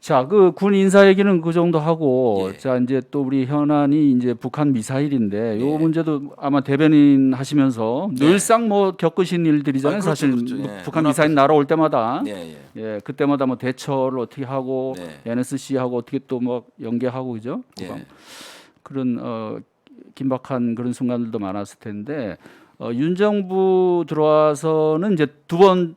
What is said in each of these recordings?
자, 그 군 인사 얘기는 그 정도 하고, 예. 자, 이제 또 우리 현안이 이제 북한 미사일인데, 요 예. 문제도 아마 대변인 하시면서 예. 늘상 뭐 겪으신 일들이잖아요. 그렇죠, 사실 그렇죠. 뭐 예. 북한 눈앞에서. 미사일 날아올 때마다, 예, 예. 예, 그때마다 뭐 대처를 어떻게 하고, 네. NSC하고 어떻게 또 뭐 연계하고 그죠? 예. 그런 긴박한 그런 순간들도 많았을 텐데, 윤 정부 들어와서는 이제 두 번째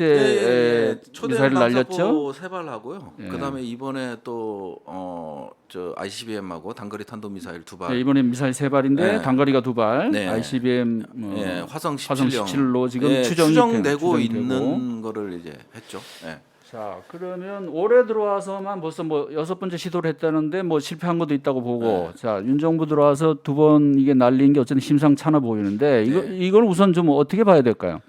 예, 예, 예. 초대형 미사일 날렸죠. 방사포 세 발 하고요. 예. 그다음에 이번에 또 저 ICBM하고 단거리 탄도 미사일 두 네, 발. 이번에 미사일 세 발인데 예. 단거리가 두 발, 네. ICBM 예, 화성 화성 17형. 17로 지금 예, 추정되고 추정되고. 있는 거를 이제 했죠. 예. 자, 그러면 올해 들어와서만 벌써 뭐 여섯 번째 시도를 했다는데 뭐 실패한 것도 있다고 보고. 자, 윤 정부 들어와서 두 번 이게 날린 게 어쨌든 심상찮아 보이는데 이걸 우선 좀 어떻게 봐야 될까요?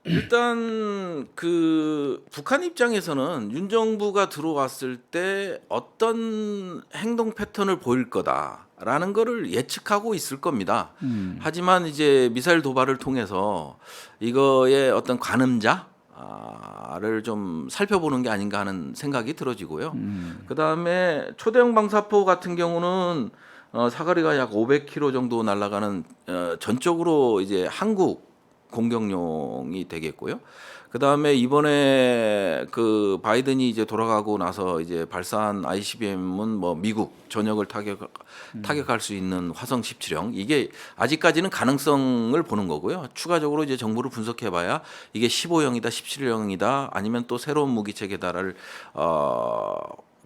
일단 그 북한 입장에서는 윤 정부가 들어왔을 때 어떤 행동 패턴을 보일 거다라는 거를 예측하고 있을 겁니다. 하지만 이제 미사일 도발을 통해서 이거의 어떤 관음자를 좀 살펴보는 게 아닌가 하는 생각이 들어지고요. 그다음에 초대형 방사포 같은 경우는 사거리가 약 500km 정도 날아가는 전적으로 이제 한국 공격용이 되겠고요. 그다음에 이번에 그 바이든이 이제 돌아가고 나서 이제 발사한 ICBM은 뭐 미국 전역을 타격할 수 있는 화성 17형, 이게 아직까지는 가능성을 보는 거고요. 추가적으로 이제 정보를 분석해봐야 이게 15형이다, 17형이다, 아니면 또 새로운 무기 체계다를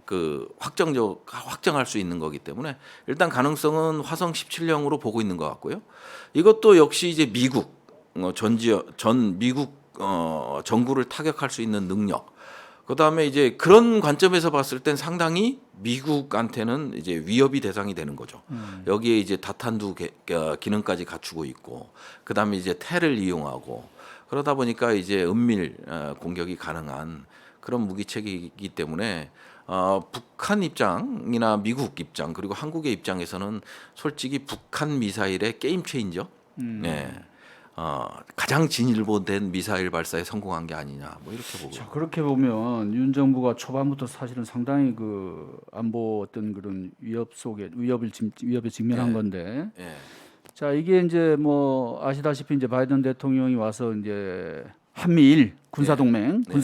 그 확정할 수 있는 거기 때문에 일단 가능성은 화성 17형으로 보고 있는 것 같고요. 이것도 역시 이제 미국 전 미국 정부를 타격할 수 있는 능력. 그다음에 이제 그런 관점에서 봤을 땐 상당히 미국한테는 이제 위협이 대상이 되는 거죠. 여기에 이제 다탄두 기능까지 갖추고 있고, 그다음에 이제 텔을 이용하고, 그러다 보니까 이제 은밀 공격이 가능한 그런 무기 체계이기 때문에 북한 입장이나 미국 입장 그리고 한국의 입장에서는 솔직히 북한 미사일의 게임 체인저. 네. 가장 진일보된 미사일 발사에 성공한 게 아니냐, 뭐 이렇게 보고. 자, 그렇게 보면 윤 정부가 초반부터 사실은 상당히 그 안보 어떤 그런 위협에 직면한 예. 건데. 예. 자, 이게 이제 뭐 아시다시피 이제 바이든 대통령이 와서 이제 한미일 군사 동맹, 네.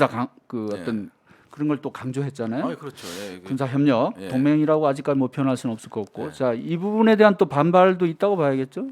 그 네. 어떤 그런 걸 또 강조했잖아요. 그렇죠. 예. 군사 협력, 예. 동맹이라고 아직까지 뭐 표현할 수는 없을 것 같고. 예. 자, 이 부분에 대한 또 반발도 있다고 봐야겠죠.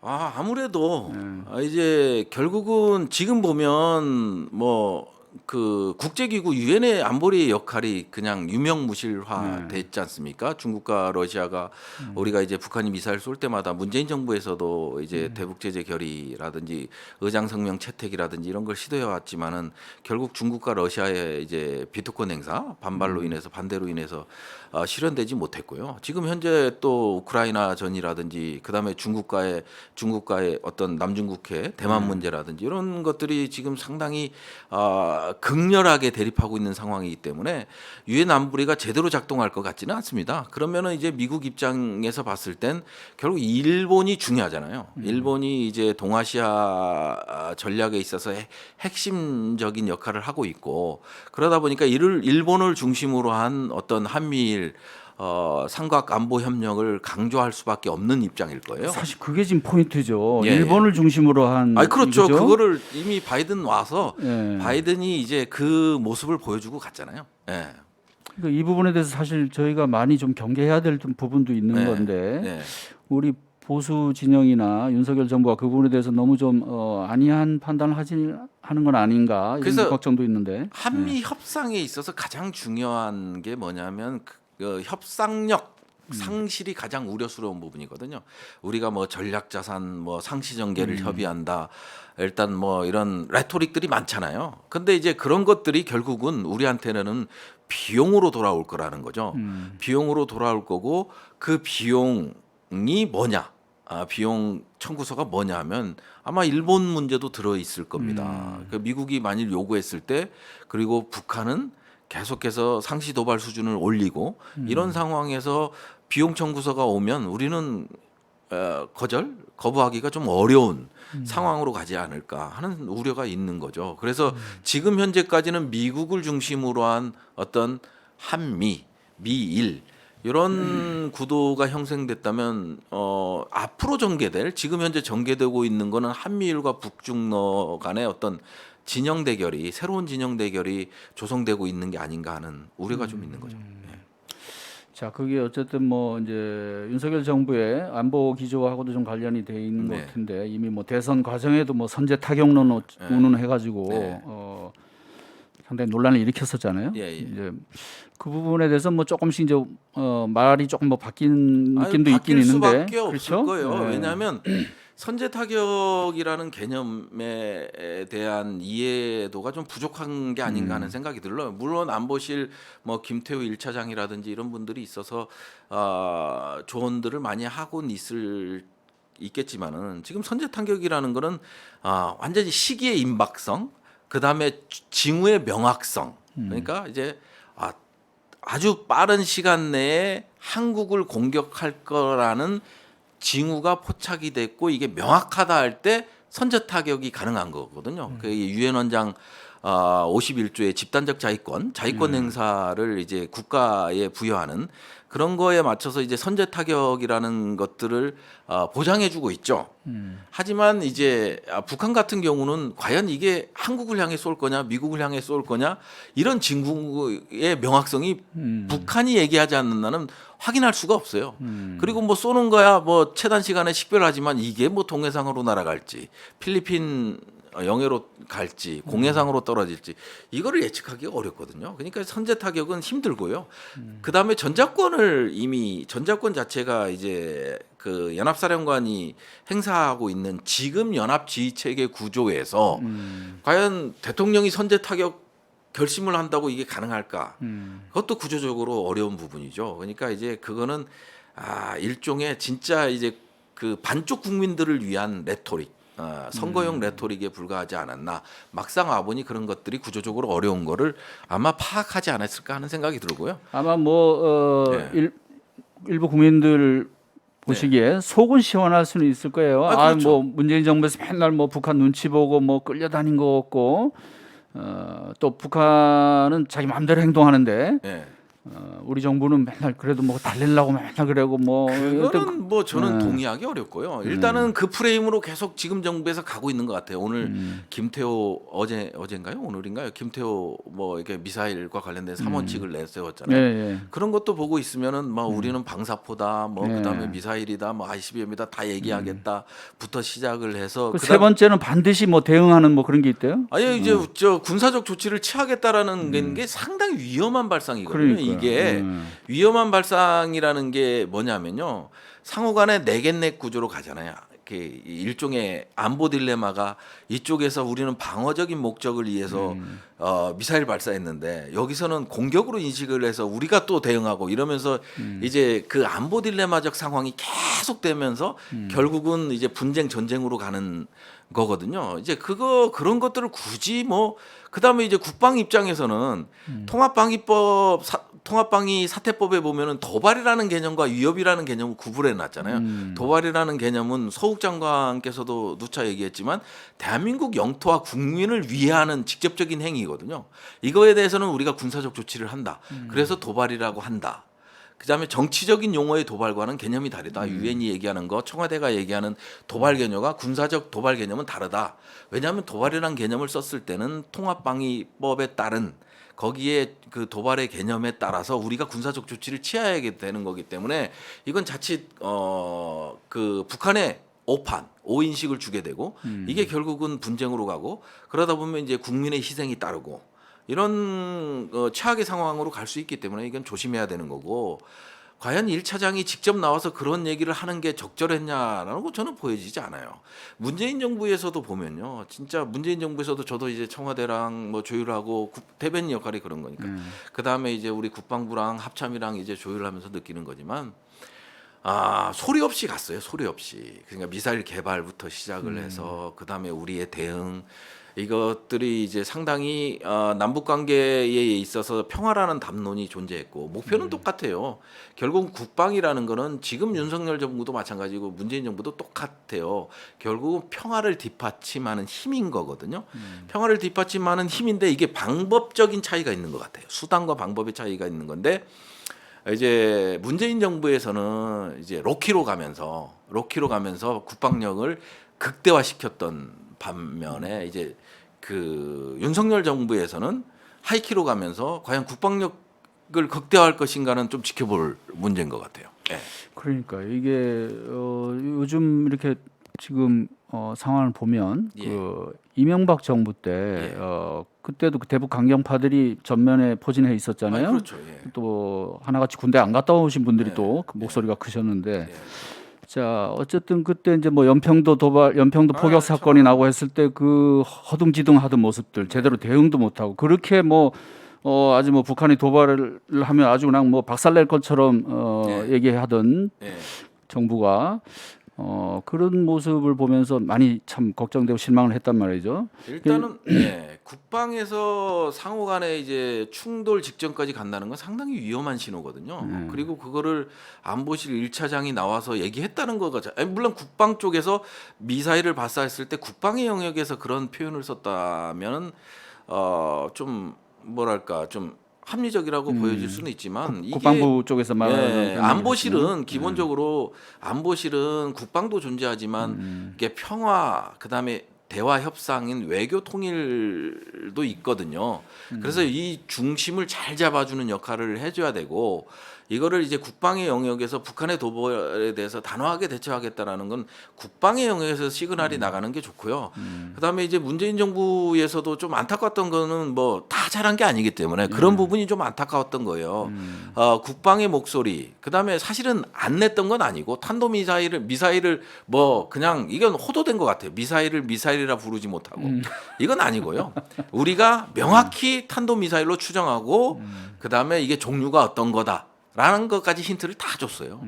아무래도 이제 결국은 지금 보면 뭐 그 국제기구 유엔의 안보리의 역할이 그냥 유명무실화 됐지 않습니까? 중국과 러시아가 우리가 이제 북한이 미사일 쏠 때마다 문재인 정부에서도 이제 대북 제재 결의라든지 의장 성명 채택이라든지 이런 걸 시도해 왔지만은 결국 중국과 러시아의 이제 비토권 행사 반발로 인해서 반대로 인해서 실현되지 못했고요. 지금 현재 또 우크라이나 전이라든지 그다음에 중국과의 어떤 남중국해 대만 문제라든지 이런 것들이 지금 상당히 극렬하게 대립하고 있는 상황이기 때문에 유엔 안보리가 제대로 작동할 것 같지는 않습니다. 그러면은 이제 미국 입장에서 봤을 땐 결국 일본이 중요하잖아요. 일본이 이제 동아시아 전략에 있어서 핵심적인 역할을 하고 있고, 그러다 보니까 이를 일본을 중심으로 한 어떤 한미일 삼각 안보 협력을 강조할 수밖에 없는 입장일 거예요. 사실 그게 지금 포인트죠. 예, 일본을 중심으로 한. 그렇죠. 그죠? 그거를 이미 바이든 와서 예. 바이든이 이제 그 모습을 보여주고 갔잖아요. 예. 그러니까 이 부분에 대해서 사실 저희가 많이 좀 경계해야 될 부분도 있는 네. 건데 네. 우리 보수 진영이나 윤석열 정부가 그 부분에 대해서 너무 좀 아니한 판단을 하는 건 아닌가 이런 그래서 걱정도 있는데. 한미 협상에 있어서 가장 중요한 게 뭐냐면 그 협상력 상실이 가장 우려스러운 부분이거든요. 우리가 뭐 전략자산, 뭐 상시전개를 협의한다. 일단 뭐 이런 레토릭들이 많잖아요. 근데 이제 그런 것들이 결국은 우리한테는 비용으로 돌아올 거라는 거죠. 비용으로 돌아올 거고, 그 비용이 뭐냐? 비용 청구서가 뭐냐 하면 아마 일본 문제도 들어 있을 겁니다. 그 미국이 만일 요구했을 때, 그리고 북한은 계속해서 상시 도발 수준을 올리고 이런 상황에서 비용 청구서가 오면 우리는 거부하기가 좀 어려운 상황으로 가지 않을까 하는 우려가 있는 거죠. 그래서 지금 현재까지는 미국을 중심으로 한 어떤 한미, 미일 이런 구도가 형성됐다면 앞으로 전개될 지금 현재 전개되고 있는 거는 한미일과 북중러 간의 어떤 진영 대결이 새로운 진영 대결이 조성되고 있는 게 아닌가 하는 우려가 좀 있는 거죠. 예. 자, 그게 어쨌든 뭐 이제 윤석열 정부의 안보 기조하고도 좀 관련이 돼 있는 것 네. 같은데 이미 뭐 대선 과정에도 뭐 선제 타격론 운운해가지고 네. 상당히 논란을 일으켰었잖아요. 예, 예. 이제 그 부분에 대해서 뭐 조금씩 이제 말이 조금 뭐 바뀐 아유, 느낌도 있긴 바뀔 있는데 수밖에 없을 그렇죠? 거예요. 네. 왜냐하면 선제 타격이라는 개념에 대한 이해도가 좀 부족한 게 아닌가 하는 생각이 들어요. 물론 안보실 뭐 김태우 1차장이라든지 이런 분들이 있어서 조언들을 많이 하곤 있겠지만은 지금 선제 타격이라는 거는 완전히 시기의 임박성, 그 다음에 징후의 명확성. 그러니까 이제 아주 빠른 시간 내에 한국을 공격할 거라는 징후가 포착이 됐고 이게 명확하다 할 때 선제 타격이 가능한 거거든요. 그 유엔 원장 51조의 집단적 자위권 행사를 이제 국가에 부여하는 그런 거에 맞춰서 이제 선제 타격이라는 것들을 보장해주고 있죠. 하지만 이제 북한 같은 경우는 과연 이게 한국을 향해 쏠 거냐, 미국을 향해 쏠 거냐 이런 징후의 명확성이 북한이 얘기하지 않는 한은 확인할 수가 없어요. 그리고 뭐 쏘는 거야 뭐 최단 시간에 식별하지만 이게 뭐 동해상으로 날아갈지 필리핀 영해로 갈지 공해상으로 떨어질지 이거를 예측하기가 어렵거든요. 그러니까 선제 타격은 힘들고요. 그 다음에 전자권 자체가 이제 그 연합사령관이 행사하고 있는 지금 연합 지휘 체계 구조에서 과연 대통령이 선제 타격 결심을 한다고 이게 가능할까? 그것도 구조적으로 어려운 부분이죠. 그러니까 이제 그거는 일종의 진짜 이제 그 반쪽 국민들을 위한 레토릭. 선거용 레토릭에 불과하지 않았나. 막상 와보니 그런 것들이 구조적으로 어려운 거를 아마 파악하지 않았을까 하는 생각이 들고요. 아마 뭐 네. 일부 국민들 보시기에 속은 시원할 수는 있을 거예요. 그렇죠. 뭐 문재인 정부에서 맨날 뭐 북한 눈치 보고 뭐 끌려다닌 거 없고 또 북한은 자기 마음대로 행동하는데 네. 우리 정부는 맨날 그래도 뭐 달래려고 맨날 그러고 뭐 그거는 뭐 저는 동의하기 어렵고요. 일단은 그 프레임으로 계속 지금 정부에서 가고 있는 것 같아요. 오늘 김태호 어제인가요? 오늘인가요? 김태호 뭐 이렇게 미사일과 관련된 3원칙을 내세웠잖아요. 예. 그런 것도 보고 있으면은 뭐 우리는 방사포다, 뭐 예. 그다음에 미사일이다, 뭐 ICBM이다 다 얘기하겠다부터 시작을 해서 그 세 번째는 반드시 뭐 대응하는 뭐 그런 게 있대요. 아니 이제 저 군사적 조치를 취하겠다라는 게 상당히 위험한 발상이거든요. 그러니까요. 이게 위험한 발상이라는 게 뭐냐면요. 상호간에 내겐넥 구조로 가잖아요. 이렇게 일종의 안보 딜레마가 이쪽에서 우리는 방어적인 목적을 위해서 미사일 발사했는데 여기서는 공격으로 인식을 해서 우리가 또 대응하고 이러면서 이제 그 안보 딜레마적 상황이 계속되면서 결국은 이제 분쟁 전쟁으로 가는 거거든요. 이제 그런 것들을 굳이 뭐 그다음에 이제 국방 입장에서는 통합방위 사태법에 보면은 도발이라는 개념과 위협이라는 개념을 구분해 놨잖아요. 도발이라는 개념은 서욱 장관께서도 누차 얘기했지만 대한민국 영토와 국민을 위해하는 직접적인 행위거든요. 이거에 대해서는 우리가 군사적 조치를 한다. 그래서 도발이라고 한다. 그다음에 정치적인 용어의 도발과는 개념이 다르다. 유엔이 얘기하는 거, 청와대가 얘기하는 도발 개념과 군사적 도발 개념은 다르다. 왜냐하면 도발이라는 개념을 썼을 때는 통합방위법에 따른 거기에 그 도발의 개념에 따라서 우리가 군사적 조치를 취하게 되는 거기 때문에 이건 자칫 그 북한의 오인식을 주게 되고 이게 결국은 분쟁으로 가고 그러다 보면 이제 국민의 희생이 따르고 이런 최악의 상황으로 갈 수 있기 때문에 이건 조심해야 되는 거고 과연 1차장이 직접 나와서 그런 얘기를 하는 게 적절했냐라는 거 저는 보여지지 않아요. 문재인 정부에서도 보면요. 진짜 문재인 정부에서도 저도 이제 청와대랑 뭐 조율하고 대변인 역할이 그런 거니까. 그다음에 이제 우리 국방부랑 합참이랑 이제 조율하면서 느끼는 거지만 소리 없이 갔어요. 소리 없이. 그러니까 미사일 개발부터 시작을 해서 그다음에 우리의 대응 이것들이 이제 상당히 남북 관계에 있어서 평화라는 담론이 존재했고 목표는 똑같아요. 결국 국방이라는 거는 지금 윤석열 정부도 마찬가지고 문재인 정부도 똑같아요. 결국은 평화를 뒷받침하는 힘인 거거든요. 평화를 뒷받침하는 힘인데 이게 방법적인 차이가 있는 것 같아요. 수단과 방법의 차이가 있는 건데 이제 문재인 정부에서는 이제 로키로 가면서 국방력을 극대화시켰던 반면에 이제 그 윤석열 정부에서는 하이키로 가면서 과연 국방력을 극대화할 것인가는 좀 지켜볼 문제인 것 같아요. 예. 그러니까 이게 요즘 이렇게 지금 상황을 보면 예. 그 이명박 정부 때 그때도 그 대북 강경파들이 전면에 포진해 있었잖아요. 그렇죠. 예. 또 하나같이 군대 안 갔다 오신 분들이 네. 또 그 목소리가 크셨는데 예. 자 어쨌든 그때 이제 뭐 연평도 포격 사건이 나고 했을 때 그 허둥지둥하던 모습들 제대로 대응도 못하고 그렇게 뭐 아주 뭐 북한이 도발을 하면 아주 그냥 뭐 박살낼 것처럼 얘기하던 예. 정부가 그런 모습을 보면서 많이 참 걱정되고 실망을 했단 말이죠. 일단은 국방에서 상호간에 이제 충돌 직전까지 간다는 건 상당히 위험한 신호거든요. 그리고 그거를 안보실 1차장이 나와서 얘기했다는 거가 물론 국방 쪽에서 미사일을 발사했을 때 국방의 영역에서 그런 표현을 썼다면 좀 뭐랄까 좀 합리적이라고 보여질 수는 있지만 이게 국방부 쪽에서 말하는 안보실은 기본적으로 안보실은 국방도 존재하지만 이게 평화 그다음에 대화 협상인 외교 통일도 있거든요. 그래서 이 중심을 잘 잡아주는 역할을 해줘야 되고 이거를 이제 국방의 영역에서 북한의 도발에 대해서 단호하게 대처하겠다라는 건 국방의 영역에서 시그널이 나가는 게 좋고요. 그다음에 이제 문재인 정부에서도 좀 안타까웠던 거는 뭐 다 잘한 게 아니기 때문에 그런 부분이 좀 안타까웠던 거예요. 국방의 목소리. 그다음에 사실은 안 냈던 건 아니고 미사일을 뭐 그냥 이건 호도된 것 같아요. 미사일이라 부르지 못하고 이건 아니고요. 우리가 명확히 탄도미사일로 추정하고 그다음에 이게 종류가 어떤 거다. 라는 것까지 힌트를 다 줬어요.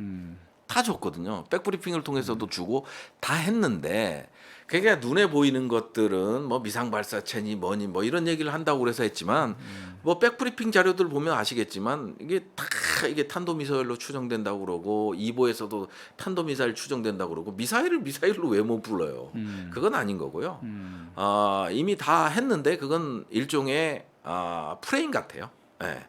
다 줬거든요. 백브리핑을 통해서도 주고 다 했는데 그게 눈에 보이는 것들은 뭐 미상 발사체니 뭐니 뭐 이런 얘기를 한다고 그래서 했지만 뭐 백브리핑 자료들 보면 아시겠지만 이게 다 이게 탄도미사일로 추정된다고 그러고 이보에서도 탄도미사일 추정된다고 그러고 미사일로 왜 못 불러요? 그건 아닌 거고요. 이미 다 했는데 그건 일종의 프레임 같아요. 예.